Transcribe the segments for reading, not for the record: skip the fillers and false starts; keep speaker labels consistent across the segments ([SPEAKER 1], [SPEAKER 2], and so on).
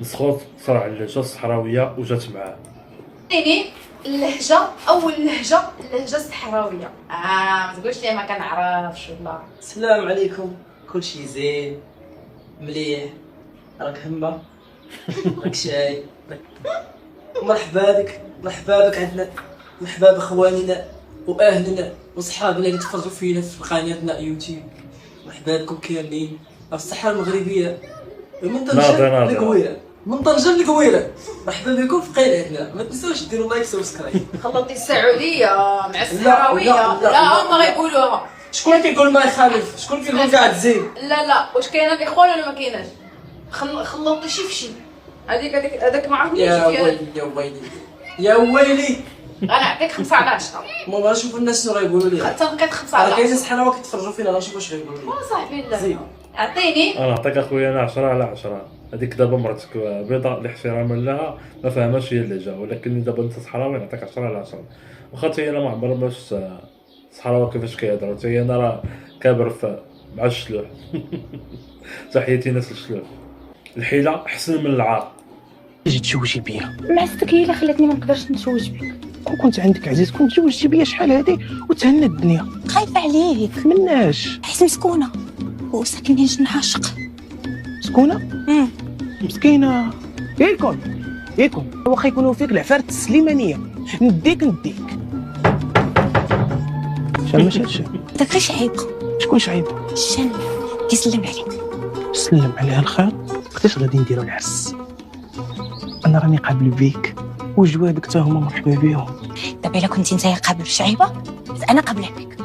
[SPEAKER 1] مسخوط صار على اللهجه الصحراويه وجات معاه.
[SPEAKER 2] يعني اللهجه اللهجه الصحراويه. ما تقولش لي ما كنعرفش ولا.
[SPEAKER 3] السلام عليكم، كلشي زين مليح، راك همه راك شاي مرحبا بك عندنا، مرحبا باخواننا واهلنا وصحابنا اللي تفرجوا فينا في قناتنا يوتيوب. مرحبا بكم كاملين في الصحراء المغربيه من طنجة للقويره، مرحبا بكم في قناتنا. ما تنساوش ديروا لايك سبسكرايب.
[SPEAKER 2] خلطتي السعوديه مع الصحراويه. لا هما غيقولوها.
[SPEAKER 3] شكون اللي كيقول ما يخالف؟ شكون كيقول قاعد زين؟
[SPEAKER 2] لا واش كاينه الاخوان ولا ما كايناش؟ خلطتي شي في شي. هذاك ما عرفتنيش.
[SPEAKER 3] يا ويلي
[SPEAKER 2] غنعطيك 5 على 10.
[SPEAKER 3] ما نشوف الناس شنو غيقولوا لي.
[SPEAKER 2] تنقيت 5 على 10.
[SPEAKER 3] كاين صحراوي كيتفرجوا فينا، غنشوف واش غيقولوا لي.
[SPEAKER 2] صاحبي لا
[SPEAKER 3] زين
[SPEAKER 2] اعطيني.
[SPEAKER 1] انا نعطيك اخويا انا 10 على 10. هذيك دابا مرتك بيضاء الاحترام لها ما فهماش هي اللهجه، ولكن دابا انت صحراوي نعطيك 10 على 10. واخا حتى انا ما عمري ما شفت صحراوي كيفاش كيهضروا، حتى انا راه كابر مع الشلوح. تحياتي ناس الشلوح. الحيله احسن من العار.
[SPEAKER 4] تجي تزوجي بيا
[SPEAKER 5] معزتك هي اللي خلاتني ما نقدرش نتزوج بك.
[SPEAKER 4] كون كنت عندك عزيز كنت تزوجتي بيا شحال هادي وتهنى الدنيا.
[SPEAKER 5] خايفه عليك
[SPEAKER 4] مناش
[SPEAKER 5] حيت مسكونه وساكنين جنة عاشق.
[SPEAKER 4] سكونه مسكينه. ياكم واخا يكونوا فيك العفارت السليمانيه نديك شحال ماشي هادشي.
[SPEAKER 5] داك غير شعيب.
[SPEAKER 4] شكون شعيب؟
[SPEAKER 5] الشن كيسلم عليك.
[SPEAKER 4] سلم عليها الخير. وقتاش غادي نديرو العرس؟ انا راني قابل بيك وجوابك حتى هما مرحبا بيهم.
[SPEAKER 5] دابا الا كنتي نتايا قابل بشعيبه انا قابله بك،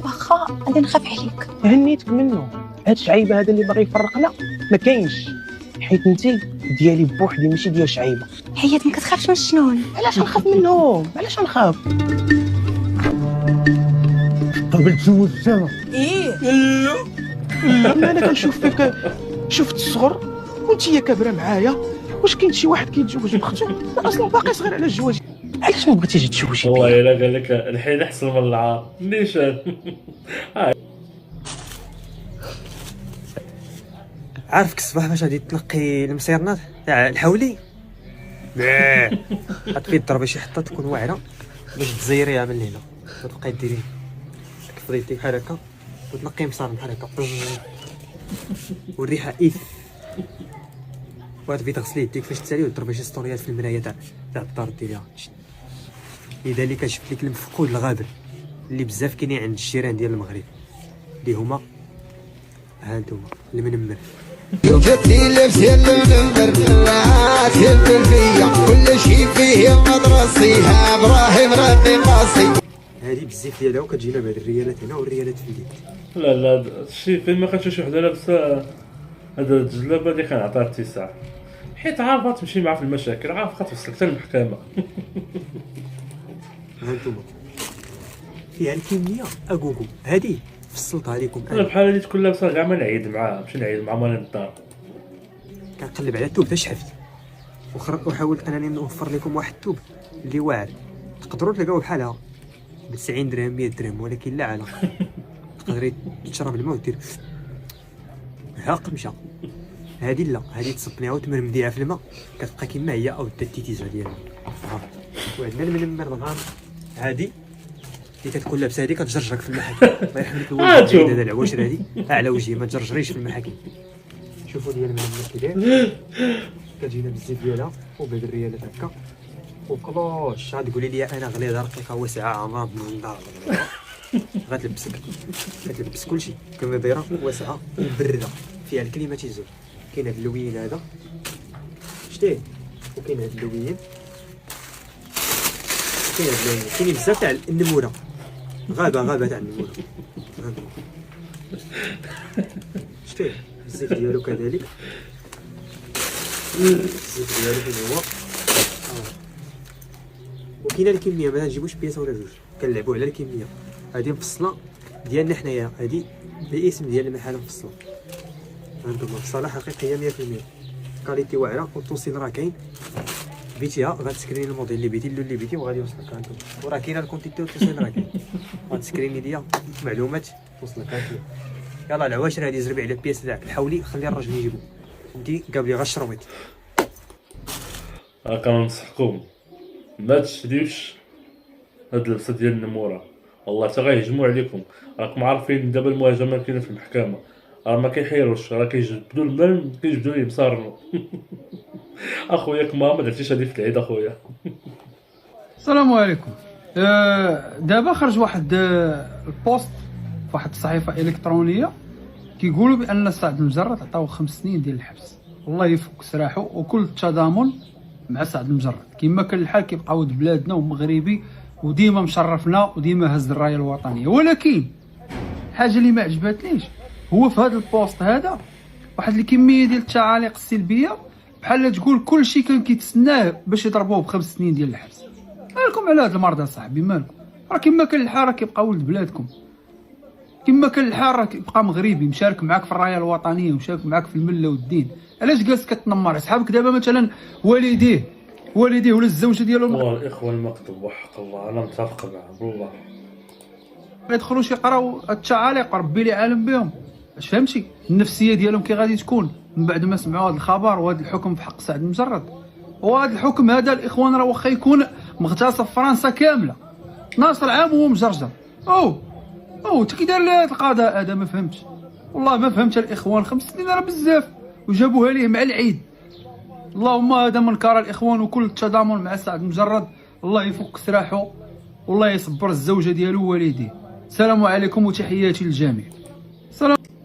[SPEAKER 5] واخا غادي نخاف عليك.
[SPEAKER 4] هنيتك منه. هاد شعيبه هذا اللي باغي يفرقنا ما كاينش، حيت انتي ديالي بوحدي ماشي ديال شعيبه.
[SPEAKER 5] حيات ما كتخافش من الشنون.
[SPEAKER 4] علاش نخاف منهم؟ علاش نخاف؟
[SPEAKER 6] قبل تزوج انا.
[SPEAKER 4] لا انا كنشوف فيك شفت الصغر وانتي كابره معايا. واش كاين شي واحد كيتزوج بختو اصلا باقي صغير على الزواج؟ علاش ما بغيتيش تزوجي بيا؟
[SPEAKER 1] والله الا قال لك الحين احسن من العار نيشان.
[SPEAKER 3] عارفك الصباح باش غادي تنقي المصيرنات تاع الحولي، غتبقي الضربه شي حطه تكون واعره باش تزيريها من هنا وتبقاي ديري كيف يديك بحال هكا وتنقي مصار بحال هكا والريحه وغتبقي تغسلي يديك فاش تسالي وتضربي شي ستوريات في المرايه تاع الدار ديالها. لذلك شفت لك المفقود الغابر اللي بزاف كاينين عند الجيران ديال المغرب اللي هما هانتوما المنمر.
[SPEAKER 6] جبتي لبسي المنمر تلبل فيا كل شي فيه مدرسيها ابراهيم ربي قاسي.
[SPEAKER 3] هذه بزاف ديالها وكتجينا بهاد الريالات هنا والريالات في اليد.
[SPEAKER 1] لا شي فين ما كنشوف شي وحده لابسه هذا الجلابه اللي كنعطيها اتساع، حيت عارفه تمشي معاه في المشاكل، عارفه توصلك حتى المحكمه.
[SPEAKER 3] هانتوما فيها الكميه اكوكو هذه فصلتها لكم
[SPEAKER 1] انا بحال اللي تكون لابسه كاع ما نعيد معاها نمشي نعيد مع مالي الدار.
[SPEAKER 3] كنقلب على الثوب باش حفت وحاولت انني نوفر لكم واحد الثوب اللي واعر تقدروا تلقاوه بحالها ب 90 درهم 100 درهم، ولكن لا على تقدري تشرب الماء ودير هاق مشى. هذه لا، هذه تصبنيها وتمرمديها في الماء كتبقى كما هي او دا التيتيزه ديالها. وعندنا المنمر الغام هذه اللي كتكون لابسه هذه كتجرجرك في المحاكم. الله يرحم لك الوالد هذا العواشر هذه على وجهي ما تجرجريش في المحاكم. شوفوا ديال المنمر كي داير كتجينا بزاف ديالها وبهاد الريالات هكا وكلوش. عاد تقولي لي انا غليظه رقيقه واسعه عامره من الدار غتلبس كلشي كما دايره واسعه ومبرده فيها الكلمات يزول. كاين هاد اللوين هذا شتيه وكاين هاد اللوين كاين بزاف تاع النموره غابه تاع النموره شتيه الزيت ديالو كذلك الزيت ديالو فين هو. وكاينه الكميه ما نجيبوش بياسه ولا جوج كنلعبوا على الكميه. هذه مفصله ديالنا حنايا هذه باسم ديال المحل مفصله. هانتوما مفصله حقيقيه 100% كاليتي واعره والتوصيل راه كاين بيتيها غتسكريني الموديل اللي بيتي اللون اللي بيتي وغادي يوصلك. هانتوما وراه كاينه الكونتيتي والتوصيل راه كاين غتسكريني ليا معلومات توصلك. هانتوما يلاه العواشر هذه زربي على البياس تاعك الحولي خلي الراجل يجيبو فهمتي قابلي غير الشرويط
[SPEAKER 1] كننصحكم ما تشريوش هاد اللبسه ديال النموره، والله حتى غيهجموا عليكم. راكم عارفين دابا المهاجمه كاينه في المحكمه، راه ما كيحيروش، راه كيجبدوا المال كيجبدوا ليه مصارنو. اخويا كما ما درتيش هادي في العيد اخويا.
[SPEAKER 7] السلام عليكم. دابا خرج واحد البوست في واحد الصحيفه الكترونيه كيقولوا بان سعد المجرد عطاو 5 سنين ديال الحبس، الله يفك سراحه وكل التضامن مع سعد المجرد. كما كان الحال كيبقى ولد بلادنا ومغربي وديما مشرفنا وديما هز الرايه الوطنيه. ولكن الحاجه اللي ما عجبتنيش هو في هذا البوست هذا واحد الكميه ديال التعاليق السلبيه بحال تقول كل شيء كان كيتسناه باش يضربوه ب5 سنين ديال الحبس. مالكم على هذا المرض اصاحبي؟ مالكم؟ راه كما كان الحال راه كيبقى ولد بلادكم، كما كان الحال راه كيبقى مغربي مشارك معاك في الرايه الوطنيه ومشارك معاك في المله والدين. علاش جالس كتنمر صحابك دابا مثلا والديه ولا الزوجه ديالهم
[SPEAKER 1] والله الاخوه المكتوب وحق الله انا متفق معاه والله.
[SPEAKER 7] ما يدخلوش يقراو التعاليق ربي لي عالم بهم. اش فهمتي النفسيه ديالهم كي غادي تكون من بعد ما سمعوا هذا الخبر وهذا الحكم في حق سعد المجرد؟ وهذا الحكم هذا الاخوان راه واخا يكون مغتصب فرنسا كامله 12 عام وهو مجرجر. او انت كي داير هذا القضاء هذا؟ ما فهمتش والله، ما فهمت الاخوان. 5 سنين راه بزاف وجابوها ليه مع العيد. اللهم هذا منكر الاخوان وكل التضامن مع سعد المجرد، الله يفك سراحه والله يصبر الزوجه ديالو ووالديه. السلام عليكم وتحياتي للجميع.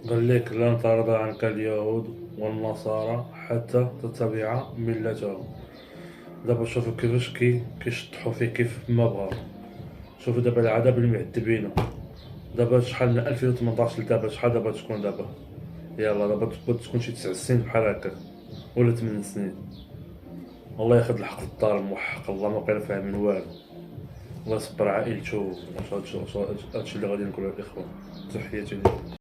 [SPEAKER 1] قال لك لن ترضى عنك اليهود والنصارى حتى تتبع ملتهم. دابا شوفوا كيفاش كيشطحوا فيه كيف ما بغاو. شوفوا دابا العذاب اللي معذبينه دابا شحال من 2018 لدابا، شحال دابا تكون دابا؟ يلا دابا تكون شي 9 سنين بحال هكا ولا 8 سنين. الله ياخذ الحق في الدار موحق الله، ما بقينا فاهمين والو. الله يصبر عائلته. هادشي اللي غادي نقولو للاخوان. تحياتي ليكم.